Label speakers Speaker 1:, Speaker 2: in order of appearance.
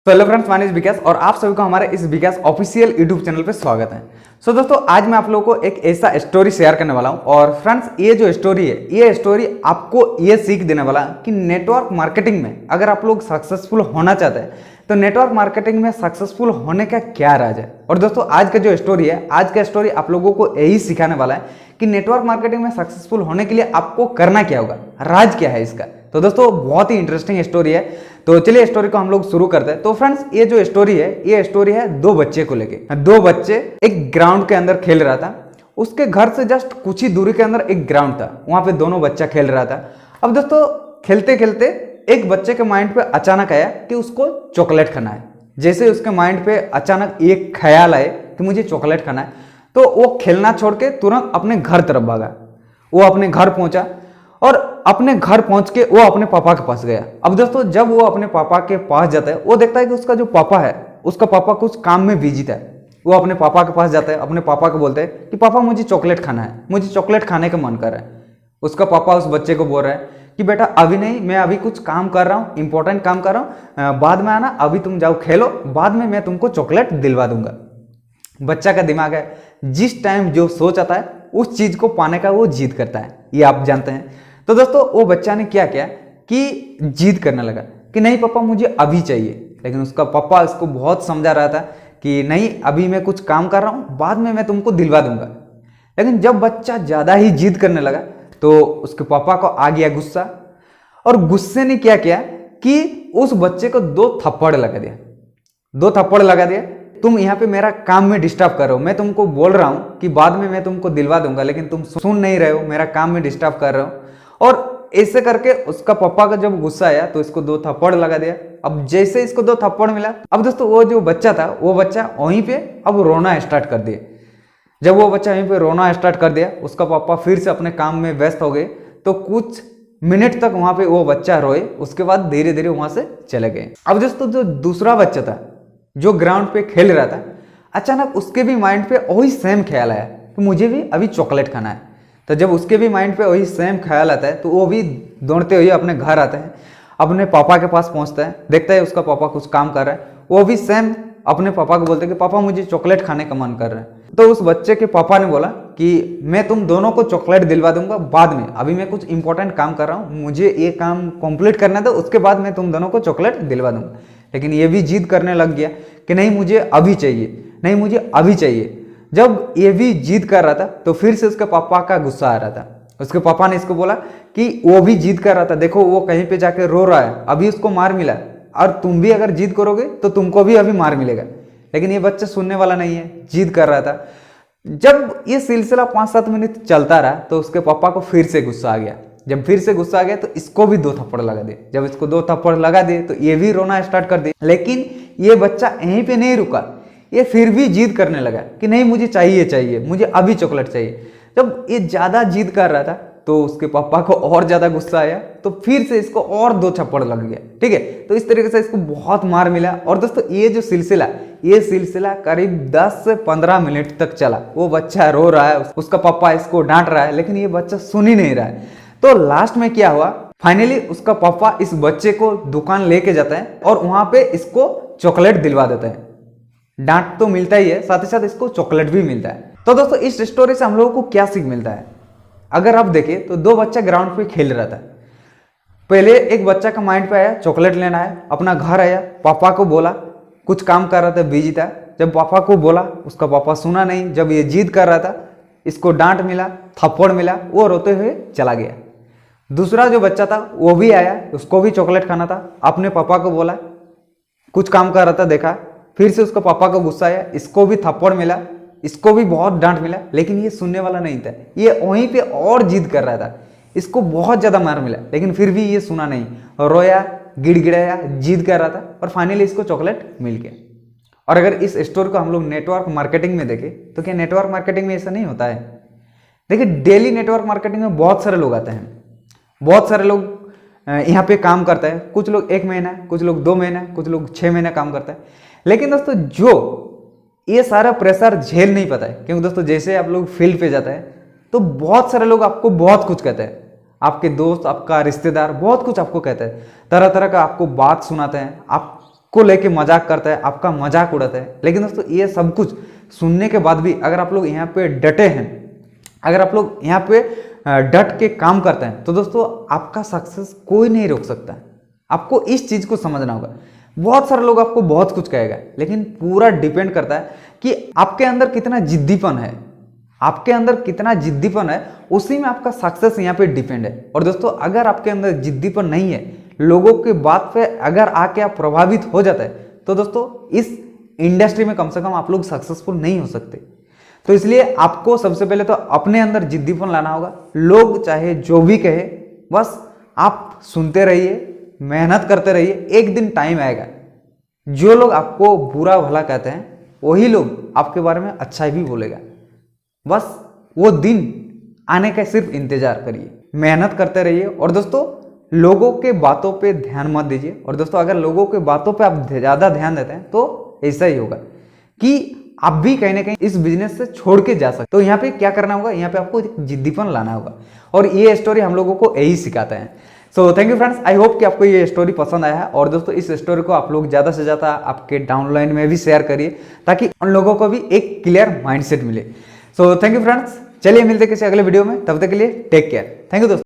Speaker 1: तो hello friends, my name is Vikas और आप सभी को हमारे इस विकास ऑफिशियल यूट्यूब चैनल पे स्वागत है। सो दोस्तों, आज मैं आप लोगों को एक ऐसा स्टोरी शेयर करने वाला हूं और फ्रेंड्स, ये जो स्टोरी है, ये स्टोरी आपको ये सीख देने वाला है कि नेटवर्क मार्केटिंग में अगर आप लोग सक्सेसफुल होना चाहते हैं तो नेटवर्क मार्केटिंग में सक्सेसफुल होने का क्या राज है। और दोस्तों, आज का जो स्टोरी है, आज का स्टोरी आप लोगों को यही सिखाने वाला है कि नेटवर्क मार्केटिंग में सक्सेसफुल होने के लिए आपको करना क्या होगा, राज क्या है इसका। तो दोस्तों, बहुत ही इंटरेस्टिंग स्टोरी है। तो चलिए स्टोरी को हम लोग शुरू करते हैं। तो फ्रेंड्स, ये जो स्टोरी है, ये स्टोरी है दो बच्चे को लेके। दो बच्चे एक ग्राउंड के अंदर खेल रहा था। उसके घर से जस्ट कुछ ही दूरी के अंदर एक ग्राउंड था, वहां पे दोनों बच्चा खेल रहा था। अब दोस्तों, खेलते खेलते एक बच्चे के माइंड पे अचानक आया कि उसको चॉकलेट खाना है। जैसे उसके माइंड पे अचानक एक ख्याल आए कि मुझे चॉकलेट खाना है, तो वो खेलना छोड़ के तुरंत अपने घर तरफ भागा। वो अपने घर पहुंचा और अपने घर पहुंच के वो अपने पापा के पास गया। अब दोस्तों, जब वो अपने पापा के पास जाता है, वो देखता है कि उसका जो पापा है, उसका पापा कुछ काम में बिजी था। वो अपने पापा के पास जाता है, अपने पापा को बोलते हैं कि पापा मुझे चॉकलेट खाना है, मुझे चॉकलेट खाने का मन कर रहा है। उसका पापा उस बच्चे को बोल रहा है कि बेटा अभी नहीं, मैं अभी कुछ काम कर रहा हूँ, इंपॉर्टेंट काम कर रहा हूँ, बाद में आना, अभी तुम जाओ खेलो, बाद में मैं तुमको चॉकलेट दिलवा दूंगा। बच्चा का दिमाग है, जिस टाइम जो सोच आता है उस चीज को पाने का वो जिद करता है, ये आप जानते हैं। तो दोस्तों, वो बच्चा ने क्या किया कि जिद करने लगा कि नहीं पापा, मुझे अभी चाहिए। लेकिन उसका पापा उसको बहुत समझा रहा था कि नहीं, अभी मैं कुछ काम कर रहा हूँ, बाद में मैं तुमको दिलवा दूंगा। लेकिन जब बच्चा ज्यादा ही जिद करने लगा तो उसके पापा को आ गया गुस्सा, और गुस्से ने क्या किया कि उस बच्चे को दो थप्पड़ लगा दिया। दो थप्पड़ लगा दिया, तुम यहाँ पे मेरा काम में डिस्टर्ब कर रहे हो, मैं तुमको बोल रहा हूँ कि बाद में मैं तुमको दिलवा दूंगा, लेकिन तुम सुन नहीं रहे हो, मेरा काम में डिस्टर्ब कर रहे हो। और ऐसे करके उसका पापा का जब गुस्सा आया तो इसको दो थप्पड़ लगा दिया। अब जैसे इसको दो थप्पड़ मिला, अब दोस्तों वो जो बच्चा था, वो बच्चा वहीं पे अब रोना स्टार्ट कर दिया। जब वो बच्चा वहीं पे रोना स्टार्ट कर दिया, उसका पापा फिर से अपने काम में व्यस्त हो गए। तो कुछ मिनट तक वहां पे वो बच्चा रोए, उसके बाद धीरे धीरे वहां से चले गए। अब दोस्तों, जो दूसरा बच्चा था जो ग्राउंड पे खेल रहा था, अचानक उसके भी माइंड पे वही सेम ख्याल आया कि मुझे भी अभी चॉकलेट खाना है। तो जब उसके भी माइंड पे वही सेम ख्याल आता है तो वो भी दौड़ते हुए अपने घर आता है, अपने पापा के पास पहुंचता है, देखता है उसका पापा कुछ काम कर रहा है। वो भी सेम अपने पापा को बोलते हैं कि पापा मुझे चॉकलेट खाने का मन कर रहा है। तो उस बच्चे के पापा ने बोला कि मैं तुम दोनों को चॉकलेट दिलवा दूंगा बाद में, अभी मैं कुछ इंपॉर्टेंट काम कर रहा हूँ, मुझे ये काम कंप्लीट करना था, उसके बाद मैं तुम दोनों को चॉकलेट दिलवा दूंगा। लेकिन ये भी जिद करने लग गया कि नहीं मुझे अभी चाहिए, नहीं मुझे अभी चाहिए। जब ये भी जिद कर रहा था तो फिर से उसके पापा का गुस्सा आ रहा था। उसके पापा ने इसको बोला कि वो भी जिद कर रहा था, देखो वो कहीं पे जाके रो रहा है, अभी उसको मार मिला, और तुम भी अगर जिद करोगे तो तुमको भी अभी मार मिलेगा। लेकिन ये बच्चा सुनने वाला नहीं है, जिद कर रहा था। जब ये सिलसिला 5-7 मिनट चलता रहा तो उसके पापा को फिर से गुस्सा आ गया। जब फिर से गुस्सा आ गया तो इसको भी दो थप्पड़ लगा दिए। जब इसको दो थप्पड़ लगा दिए तो ये भी रोना स्टार्ट कर दिया। लेकिन ये बच्चा यहीं पे नहीं रुका, ये फिर भी जिद करने लगा कि नहीं मुझे चाहिए चाहिए, मुझे अभी चॉकलेट चाहिए। जब ये ज्यादा जिद कर रहा था तो उसके पापा को और ज्यादा गुस्सा आया, तो फिर से इसको और दो थप्पड़ लग गया। ठीक है, तो इस तरीके से इसको बहुत मार मिला। और दोस्तों, ये जो सिलसिला, ये सिलसिला करीब 10 से 15 मिनट तक चला। वो बच्चा रो रहा है, उसका पापा इसको डांट रहा है, लेकिन ये बच्चा सुन ही नहीं रहा है। तो लास्ट में क्या हुआ, फाइनली उसका पापा इस बच्चे को दुकान लेके जाता है और वहां पे इसको चॉकलेट दिलवा देता है। डांट तो मिलता ही है, साथ ही साथ इसको चॉकलेट भी मिलता है। तो दोस्तों, इस स्टोरी से हम लोगों को क्या सीख मिलता है? अगर आप देखें तो दो बच्चा ग्राउंड पे खेल रहा था। पहले एक बच्चा का माइंड पे आया चॉकलेट लेना है, अपना घर आया, पापा को बोला, कुछ काम कर रहा था, बिजी था। जब पापा को बोला, उसका पापा सुना नहीं। जब ये जिद कर रहा था, इसको डांट मिला, थप्पड़ मिला, वो रोते हुए चला गया। दूसरा जो बच्चा था वो भी आया, उसको भी चॉकलेट खाना था, अपने पापा को बोला, कुछ काम कर रहा था, देखा, फिर से उसका पापा को गुस्सा आया, इसको भी थप्पड़ मिला, इसको भी बहुत डांट मिला। लेकिन ये सुनने वाला नहीं था, ये वहीं पे और जिद कर रहा था, इसको बहुत ज्यादा मार मिला, लेकिन फिर भी ये सुना नहीं, रोया, गिड़गिड़ाया, जिद कर रहा था, और फाइनली इसको चॉकलेट मिल गया। और अगर इस स्टोरी को हम लोग नेटवर्क मार्केटिंग में देखें तो क्या नेटवर्क मार्केटिंग में ऐसा नहीं होता है? देखिए, डेली नेटवर्क मार्केटिंग में बहुत सारे लोग आते हैं, बहुत सारे लोग यहाँ पे काम करते हैं। कुछ लोग 1 महीना, कुछ लोग 2 महीना, कुछ लोग 6 महीना काम करते हैं। लेकिन दोस्तों, जो ये सारा प्रेशर झेल नहीं पाता है, क्योंकि दोस्तों जैसे आप लोग फील्ड पे जाते हैं तो बहुत सारे लोग आपको बहुत कुछ कहते हैं, आपके दोस्त, आपका रिश्तेदार बहुत कुछ आपको कहते हैं, तरह तरह का आपको बात सुनाते हैं, आप को लेके मजाक करता है, आपका मजाक उड़ाता है। लेकिन दोस्तों ये सब कुछ सुनने के बाद भी अगर आप लोग यहाँ पे डटे हैं, अगर आप लोग यहाँ पे डट के काम करते हैं, तो दोस्तों आपका सक्सेस कोई नहीं रोक सकता है। आपको इस चीज को समझना होगा। बहुत सारे लोग आपको बहुत कुछ कहेगा, लेकिन पूरा डिपेंड करता है कि आपके अंदर कितना जिद्दीपन है। आपके अंदर कितना जिद्दीपन है, उसी में आपका सक्सेस यहाँ पे डिपेंड है। और दोस्तों अगर आपके अंदर जिद्दीपन नहीं है, लोगों की बात पे अगर आके आप प्रभावित हो जाते हैं, तो दोस्तों इस इंडस्ट्री में कम से कम आप लोग सक्सेसफुल नहीं हो सकते। तो इसलिए आपको सबसे पहले तो अपने अंदर जिद्दीपन लाना होगा। लोग चाहे जो भी कहे, बस आप सुनते रहिए, मेहनत करते रहिए। एक दिन टाइम आएगा, जो लोग आपको बुरा भला कहते हैं वही लोग आपके बारे में अच्छा भी बोलेगा। बस वो दिन आने का सिर्फ इंतजार करिए, मेहनत करते रहिए। और दोस्तों लोगों के बातों पे ध्यान मत दीजिए। और दोस्तों अगर लोगों के बातों पे आप ज्यादा ध्यान देते हैं तो ऐसा ही होगा कि आप भी कहीं ना कहीं इस बिजनेस से छोड़ के जा सकते। तो यहाँ पे क्या करना होगा, यहाँ पे आपको जिद्दीपन लाना होगा। और ये स्टोरी हम लोगों को यही सिखाता है। So thank you friends, I hope कि आपको ये स्टोरी पसंद आया है। और दोस्तों इस स्टोरी को आप लोग ज़्यादा से ज़्यादा आपके डाउनलाइन में भी शेयर करिए, ताकि उन लोगों को भी एक क्लियर माइंडसेट मिले। सो थैंक यू फ्रेंड्स, चलिए मिलते किसी अगले वीडियो में, तब तक के लिए टेक केयर। थैंक यू दोस्तों।